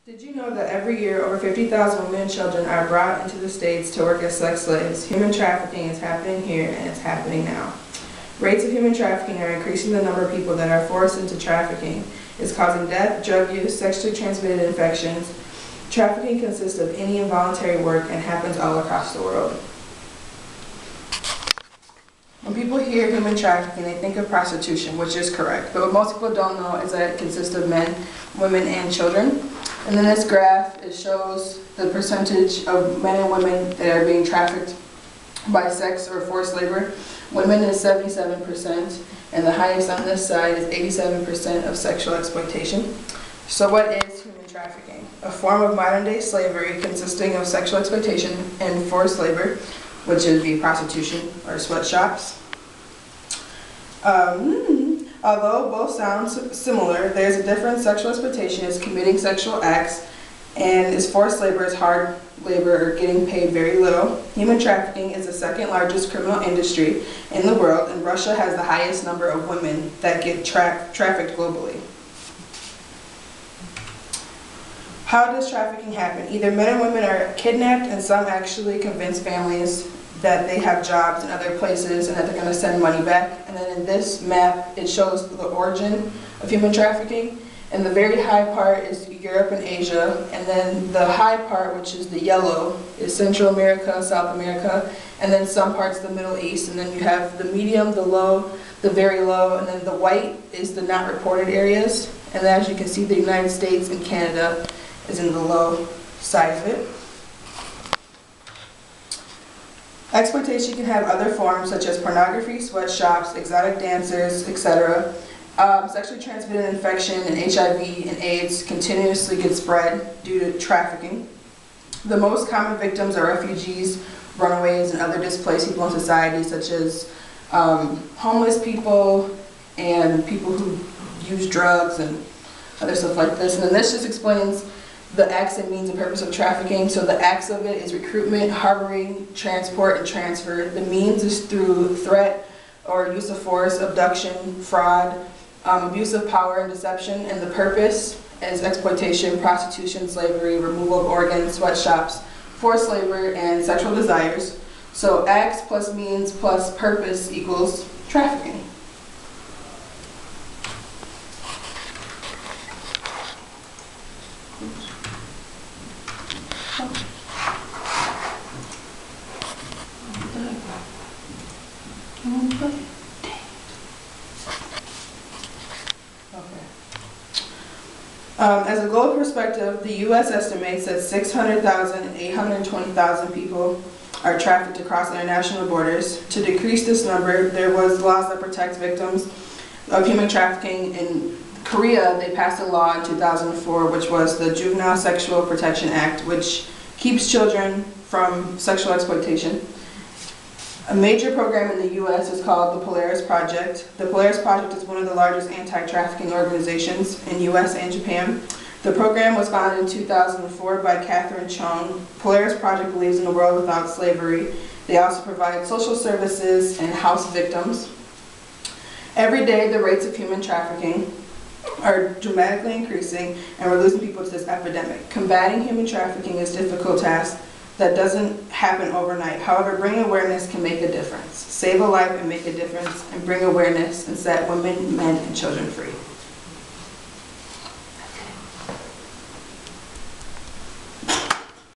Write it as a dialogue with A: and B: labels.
A: Did you know that every year over 50,000 women and children are brought into the States to work as sex slaves? Human trafficking is happening here and it's happening now. Rates of human trafficking are increasing. The number of people that are forced into trafficking is causing death, drug use, sexually transmitted infections. Trafficking consists of any involuntary work and happens all across the world. When people hear human trafficking, they think of prostitution, which is correct. But what most people don't know is that it consists of men, women, and children. And then this graph, it shows the percentage of men and women that are being trafficked by sex or forced labor. Women is 77%, and the highest on this side is 87% of sexual exploitation. So what is human trafficking? A form of modern-day slavery consisting of sexual exploitation and forced labor, which would be prostitution or sweatshops. Although both sound similar, there's a difference. Sexual exploitation is committing sexual acts, and forced labor is hard labor or getting paid very little. Human trafficking is the second largest criminal industry in the world, and Russia has the highest number of women that get trafficked globally. How does trafficking happen? Either men and women are kidnapped, and some actually convince families that they have jobs in other places and that they're going to send money back. And then in this map, it shows the origin of human trafficking. And the very high part is Europe and Asia. And then the high part, which is the yellow, is Central America, South America, and then some parts of the Middle East. And then you have the medium, the low, the very low, and then the white is the not reported areas. And then as you can see, the United States and Canada is in the low side of it. Exploitation can have other forms such as pornography, sweatshops, exotic dancers, etc. Sexually transmitted infection and HIV and AIDS continuously get spread due to trafficking. The most common victims are refugees, runaways, and other displaced people in society, such as homeless people and people who use drugs and other stuff like this. And then this just explains the acts and means and purpose of trafficking. So the acts of it is recruitment, harboring, transport, and transfer. The means is through threat or use of force, abduction, fraud, abuse of power and deception. And the purpose is exploitation, prostitution, slavery, removal of organs, sweatshops, forced labor, and sexual desires. So acts plus means plus purpose equals trafficking. As a global perspective, the U.S. estimates that 600,000 and 820,000 people are trafficked across international borders. To decrease this number, there was laws that protect victims of human trafficking. In Korea, they passed a law in 2004, which was the Juvenile Sexual Protection Act, which keeps children from sexual exploitation. A major program in the U.S. is called the Polaris Project. The Polaris Project is one of the largest anti-trafficking organizations in U.S. and Japan. The program was founded in 2004 by Catherine Chung. Polaris Project believes in a world without slavery. They also provide social services and house victims. Every day, the rates of human trafficking are dramatically increasing, and we're losing people to this epidemic. Combating human trafficking is a difficult task that doesn't happen overnight. However, bringing awareness can make a difference. Save a life and make a difference, and bring awareness and set women, men, and children free.